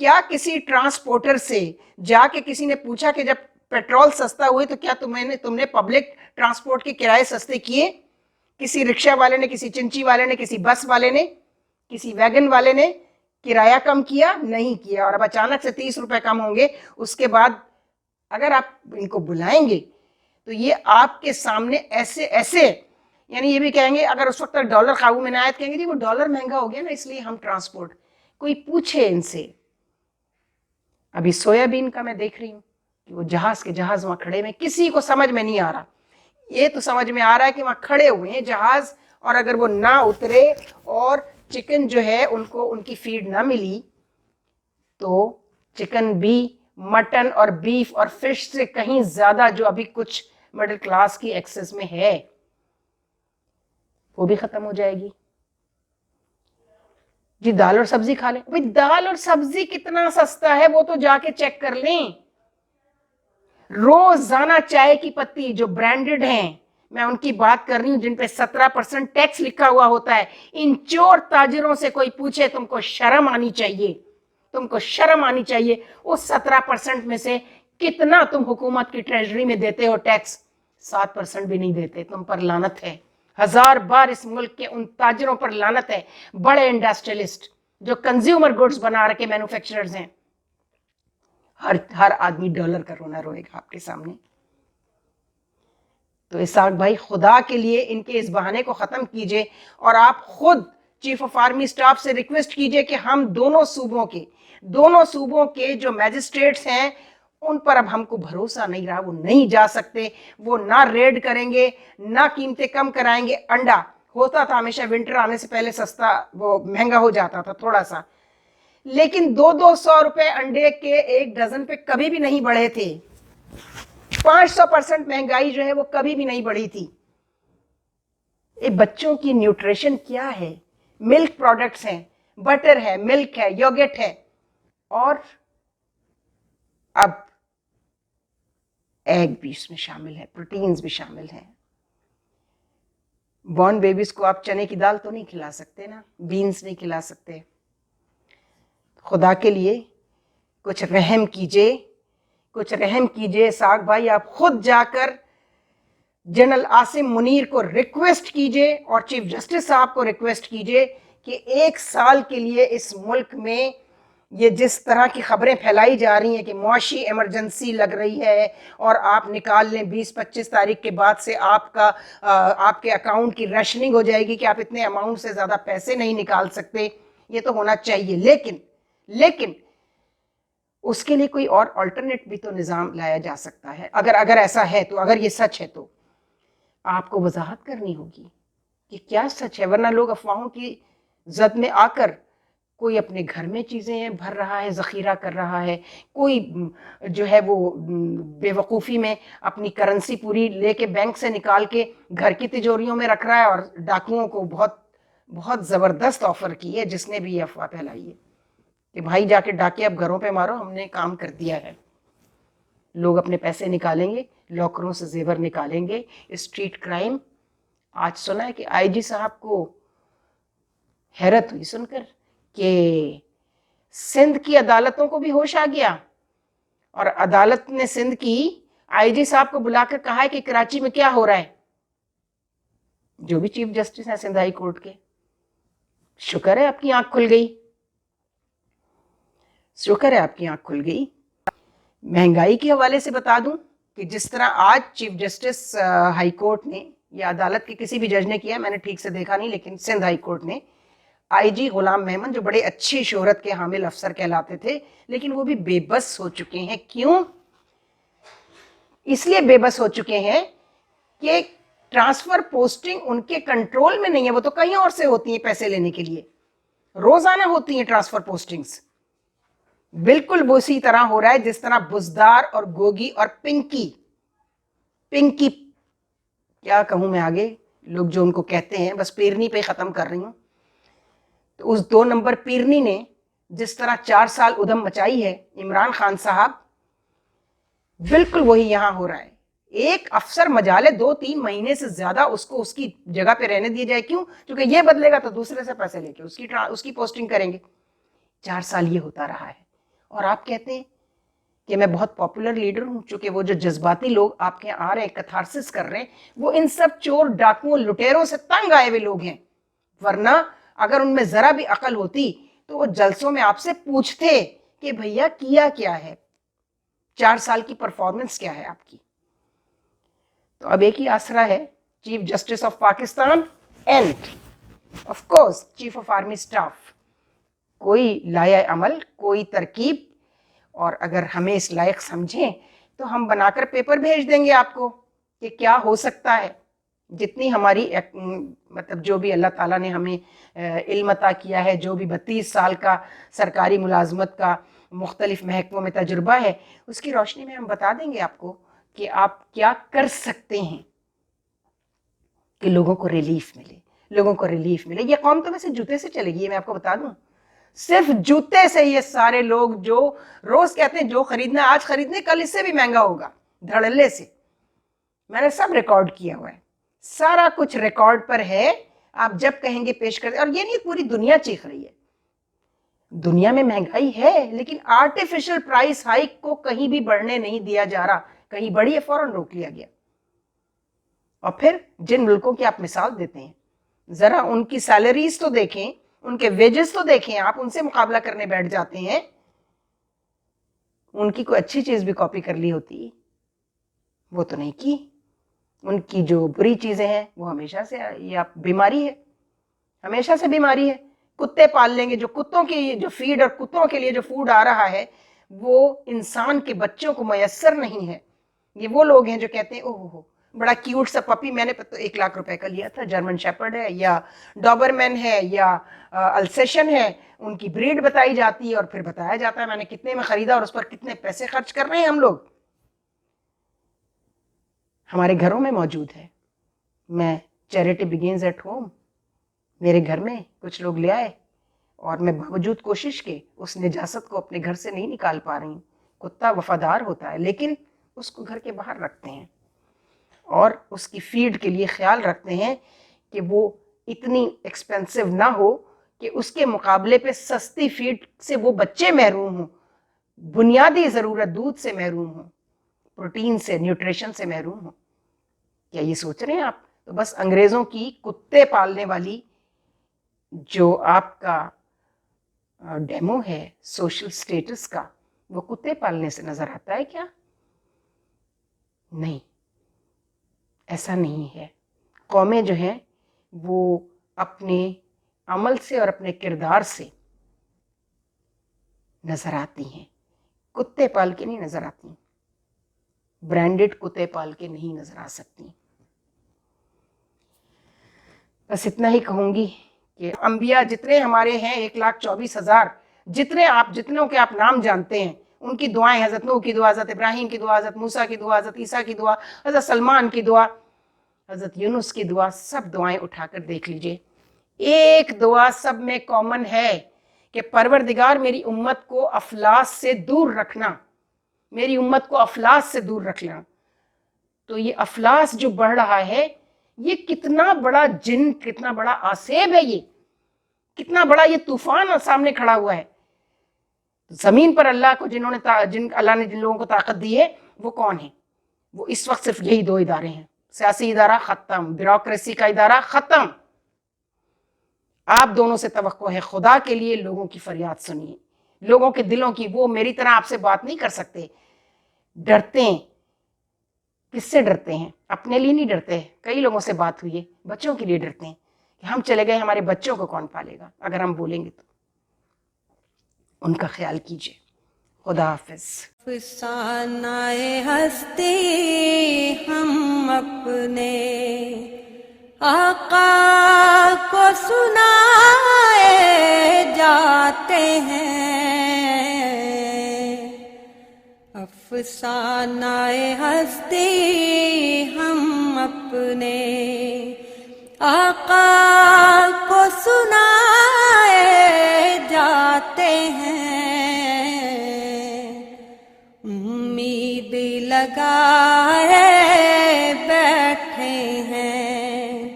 کیا کسی ٹرانسپورٹر سے جا کے کسی نے پوچھا کہ جب پیٹرول سستا ہوئے تو کیا تم نے پبلک ٹرانسپورٹ کے کرائے سستے کیے؟ کسی رکشہ والے نے، کسی چنچی والے نے، کسی بس والے نے، کسی ویگن والے نے کرایہ کم کیا؟ نہیں کیا. اور اب اچانک سے 30 روپے کم ہوں گے. اس کے بعد اگر آپ ان کو بلائیں گے تو یہ آپ کے سامنے ایسے یعنی یہ بھی کہیں گے، اگر اس وقت تک ڈالر قابو میں نہ آئے، کہیں گے جی وہ ڈالر مہنگا ہو گیا نا اس لیے ہم ٹرانسپورٹ. کوئی پوچھے ان سے. ابھی سویا بین کا میں دیکھ رہی ہوں کہ وہ جہاز وہاں کھڑے میں، کسی کو سمجھ میں نہیں آ رہا. یہ تو سمجھ میں آ رہا ہے کہ وہاں کھڑے ہوئے ہیں جہاز، اور اگر وہ نہ اترے اور چکن جو ہے ان کو ان کی فیڈ نہ ملی تو چکن بھی مٹن اور بیف اور فش سے کہیں زیادہ جو ابھی کچھ مڈل کلاس کی ایکسس میں ہے وہ بھی ختم ہو جائے گی. جی دال اور سبزی کھا لیں. بھئی دال اور سبزی کتنا سستا ہے وہ تو جا کے چیک کر لیں. روزانہ چائے کی پتی جو برانڈڈ ہیں، میں ان کی بات کر رہی ہوں جن پہ 17% ٹیکس لکھا ہوا ہوتا ہے. ان چور تاجروں سے کوئی پوچھے تم کو شرم آنی چاہیے، تم کو شرم آنی چاہیے. اس 17% میں سے کتنا تم حکومت کی ٹریجری میں دیتے ہو ٹیکس؟ 7% بھی نہیں دیتے. تم پر لعنت ہے. 1000 بار اس ملک کے ان تاجروں پر لعنت ہے، بڑے انڈسٹریلسٹ جو کنزیومر گڈز بنا رکھے مینوفیکچررز ہیں. ہر آدمی ڈالر کا رونا روئے گا آپ کے سامنے. تو اسحاق بھائی خدا کے لیے ان کے اس بہانے کو ختم کیجئے، اور آپ خود چیف آف آرمی سٹاف سے ریکویسٹ کیجئے کہ ہم دونوں صوبوں کے جو میجسٹریٹس ہیں ان پر اب ہم کو بھروسہ نہیں رہا. وہ نہیں جا سکتے، وہ نہ ریڈ کریں گے، نہ قیمتیں کم کرائیں گے. انڈا ہوتا تھا ہمیشہ ونٹر آنے سے پہلے سستا، وہ مہنگا ہو جاتا تھا تھوڑا سا، لیکن 200 روپے انڈے کے ایک ڈزن پہ کبھی بھی نہیں بڑھے تھے. 500% مہنگائی جو ہے وہ کبھی بھی نہیں بڑھی تھی. بچوں کی نیوٹریشن کیا ہے؟ ملک پروڈکٹس ہیں، بٹر ہے، ملک ہے، یوگٹ ہے، اور اب ایگ بھی اس میں شامل ہے، پروٹینز بھی شامل ہیں. بورن بیبیز کو آپ چنے کی دال تو نہیں کھلا سکتے نا، بینز نہیں کھلا سکتے. خدا کے لیے کچھ رحم کیجئے. اسحاق بھائی آپ خود جا کر جنرل عاصم منیر کو ریکویسٹ کیجئے اور چیف جسٹس صاحب کو ریکویسٹ کیجئے کہ 1 سال کے لیے اس ملک میں یہ جس طرح کی خبریں پھیلائی جا رہی ہیں کہ معاشی ایمرجنسی لگ رہی ہے اور آپ نکال لیں 20-25 تاریخ کے بعد سے آپ کے اکاؤنٹ کی ریشننگ ہو جائے گی کہ آپ اتنے اماؤنٹ سے زیادہ پیسے نہیں نکال سکتے. یہ تو ہونا چاہیے، لیکن اس کے لیے کوئی اور آلٹرنیٹ بھی تو نظام لایا جا سکتا ہے. اگر ایسا ہے تو، اگر یہ سچ ہے تو آپ کو وضاحت کرنی ہوگی کہ کیا سچ ہے، ورنہ لوگ افواہوں کی زد میں آ کر کوئی اپنے گھر میں چیزیں بھر رہا ہے، ذخیرہ کر رہا ہے، کوئی جو ہے وہ بے وقوفی میں اپنی کرنسی پوری لے کے بینک سے نکال کے گھر کی تجوریوں میں رکھ رہا ہے، اور ڈاکوؤں کو بہت زبردست آفر کی ہے جس نے بھی یہ افواہ پھیلائی ہے کہ بھائی جا کے ڈاکے اب گھروں پہ مارو، ہم نے کام کر دیا ہے. لوگ اپنے پیسے نکالیں گے، لاکروں سے زیور نکالیں گے. اسٹریٹ کرائم آج سنا ہے کہ آئی جی صاحب کو حیرت ہوئی سن کر کہ سندھ کی عدالتوں کو بھی ہوش آ گیا، اور عدالت نے سندھ کی آئی جی صاحب کو بلا کر کہا ہے کہ کراچی میں کیا ہو رہا ہے. جو بھی چیف جسٹس ہیں سندھ ہائی کورٹ کے، شکر ہے آپ کی آنکھ کھل گئی، شکر ہے آپ کی آنکھ کھل گئی. مہنگائی کے حوالے سے بتا دوں کہ جس طرح آج چیف جسٹس ہائی کورٹ نے یا عدالت کے کسی بھی جج نے کیا، میں نے ٹھیک سے دیکھا نہیں، لیکن سندھ ہائی کورٹ نے آئی جی غلام محمد جو بڑے اچھی شہرت کے حامل افسر کہلاتے تھے لیکن وہ بھی بے بس ہو چکے ہیں. کیوں؟ اس لیے بے بس ہو چکے ہیں کہ ٹرانسفر پوسٹنگ ان کے کنٹرول میں نہیں ہے. وہ تو کہیں اور سے ہوتی ہیں پیسے لینے کے لیے، روزانہ ہوتی ہیں ٹرانسفر پوسٹنگز. بالکل اسی طرح ہو رہا ہے جس طرح بزدار اور گوگی اور پنکی کیا کہوں میں آگے، لوگ جو ان کو کہتے ہیں، بس پیرنی پہ ختم کر رہی ہوں. تو اس 2 نمبر پیرنی نے جس طرح 4 سال ادھم مچائی ہے عمران خان صاحب، بالکل وہی یہاں ہو رہا ہے. ایک افسر مجالے 2-3 مہینے سے زیادہ اس کو اس کی جگہ پہ رہنے دیے جائے. کیوں؟ کیونکہ یہ بدلے گا تو دوسرے سے پیسے لے کے اس کی پوسٹنگ کریں گے. 4 سال یہ ہوتا رہا ہے. اور آپ کہتے ہیں کہ میں بہت پاپولر لیڈر ہوں. چونکہ وہ جو جذباتی لوگ آپ کے یہاں آ رہے ہیں کتھارسس کر رہے ہیں وہ ان سب چور ڈاکوؤں لٹیروں سے تنگ آئے ہوئے لوگ ہیں. ورنہ اگر ان میں ذرا بھی عقل ہوتی تو وہ جلسوں میں آپ سے پوچھتے کہ بھیا کیا ہے, 4 سال کی پرفارمنس کیا ہے آپ کی. تو اب ایک ہی آسرا ہے, chief justice of Pakistan and of course chief of army staff. کوئی لائحہ عمل, کوئی ترکیب, اور اگر ہمیں اس لائق سمجھیں تو ہم بنا کر پیپر بھیج دیں گے آپ کو کہ کیا ہو سکتا ہے. جتنی ہماری مطلب جو بھی اللہ تعالیٰ نے ہمیں علم عطا کیا ہے, جو بھی 32 سال کا سرکاری ملازمت کا مختلف محکموں میں تجربہ ہے, اس کی روشنی میں ہم بتا دیں گے آپ کو کہ آپ کیا کر سکتے ہیں کہ لوگوں کو ریلیف ملے, لوگوں کو ریلیف ملے. یہ قوم تو ویسے جوتے سے چلے گی, میں آپ کو بتا دوں, صرف جوتے سے. یہ سارے لوگ جو روز کہتے ہیں جو خریدنا آج خریدنے, کل اس سے بھی مہنگا ہوگا, دھڑلے سے. میں نے سب ریکارڈ کیا ہوا ہے, سارا کچھ ریکارڈ پر ہے. آپ جب کہیں گے پیش کر دیں. اور یہ نہیں پوری دنیا چیخ رہی ہے, دنیا میں مہنگائی ہے لیکن آرٹیفیشل پرائس ہائیک کو کہیں بھی بڑھنے نہیں دیا جا رہا. کہیں بڑھی ہے فوراً روک لیا گیا. اور پھر جن ملکوں کی آپ مثال دیتے ہیں, ذرا ان کی سیلریز تو دیکھیں, ان کے ویجز تو دیکھیں, آپ ان سے مقابلہ کرنے بیٹھ جاتے ہیں. ان کی کوئی اچھی چیز بھی کاپی کر لی ہوتی, وہ تو نہیں کی. ان کی جو بری چیزیں ہیں وہ ہمیشہ سے, یہ آپ بیماری ہے, ہمیشہ سے بیماری ہے. کتے پال لیں گے, جو کتوں کی جو فیڈ اور کتوں کے لیے جو فوڈ آ رہا ہے وہ انسان کے بچوں کو میسر نہیں ہے. یہ وہ لوگ ہیں جو کہتے ہیں اوہ ہو بڑا کیوٹ سا پپی میں نے 1 لاکھ روپے کا لیا تھا, جرمن شیپرڈ ہے یا ڈوبرمین ہے یا السیشن ہے, ان کی بریڈ بتائی جاتی ہے اور پھر بتایا جاتا ہے میں نے کتنے میں خریدا اور اس پر کتنے پیسے خرچ کر رہے ہیں ہم لوگ. ہمارے گھروں میں موجود ہے. میں چیریٹی بگینز ایٹ ہوم, میرے گھر میں کچھ لوگ لے آئے اور میں باوجود کوشش کے اس نجاست کو اپنے گھر سے نہیں نکال پا رہی ہوں. کتا وفادار ہوتا ہے لیکن اس کو گھر کے باہر رکھتے ہیں اور اس کی فیڈ کے لیے خیال رکھتے ہیں کہ وہ اتنی ایکسپینسو نہ ہو کہ اس کے مقابلے پہ سستی فیڈ سے وہ بچے محروم ہوں, بنیادی ضرورت دودھ سے محروم ہوں, پروٹین سے, نیوٹریشن سے محروم ہوں. کیا یہ سوچ رہے ہیں آپ؟ تو بس انگریزوں کی کتے پالنے والی جو آپ کا ڈیمو ہے سوشل سٹیٹس کا, وہ کتے پالنے سے نظر آتا ہے کیا؟ نہیں, ایسا نہیں ہے. قومیں جو ہیں وہ اپنے عمل سے اور اپنے کردار سے نظر آتی ہیں, کتے پال کے نہیں نظر آتی, برانڈڈ کتے پال کے نہیں نظر آ سکتی. بس اتنا ہی کہوں گی کہ انبیاء جتنے ہمارے ہیں 1,24,000, جتنوں کے آپ نام جانتے ہیں, ان کی دعائیں, حضرت نوح کی دعا, حضرت ابراہیم کی دعا, حضرت موسیٰ کی دعا, حضرت عیسیٰ کی دعا, حضرت سلمان کی دعا, حضرت یونس کی دعا, سب دعائیں اٹھا کر دیکھ لیجئے. ایک دعا سب میں کامن ہے کہ پروردگار میری امت کو افلاس سے دور رکھنا, میری امت کو افلاس سے دور رکھنا. تو یہ افلاس جو بڑھ رہا ہے یہ کتنا بڑا جن, کتنا بڑا آسیب ہے, یہ کتنا بڑا یہ طوفان سامنے کھڑا ہوا ہے. زمین پر اللہ کو اللہ نے جن لوگوں کو طاقت دی ہے وہ کون ہیں؟ وہ اس وقت صرف یہی 2 ادارے ہیں. سیاسی ادارہ ختم, بیوروکریسی کا ادارہ ختم. آپ دونوں سے توقع ہے خدا کے لیے لوگوں کی فریاد سنیے, لوگوں کے دلوں کی. وہ میری طرح آپ سے بات نہیں کر سکتے, ڈرتے ہیں. کس سے ڈرتے ہیں؟ اپنے لیے نہیں ڈرتے. کئی لوگوں سے بات ہوئی ہے, بچوں کے لیے ڈرتے ہیں کہ ہم چلے گئے ہمارے بچوں کو کون پالے گا اگر ہم بولیں گے تو. ان کا خیال کیجیے. خدا حافظ. افسانۂ ہستی ہم اپنے آقا کو سنائے جاتے ہیں. افسانۂ ہستی ہم اپنے آقا کو سنائے جاتے ہیں. امید لگائے بیٹھے ہیں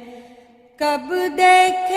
کب دیکھ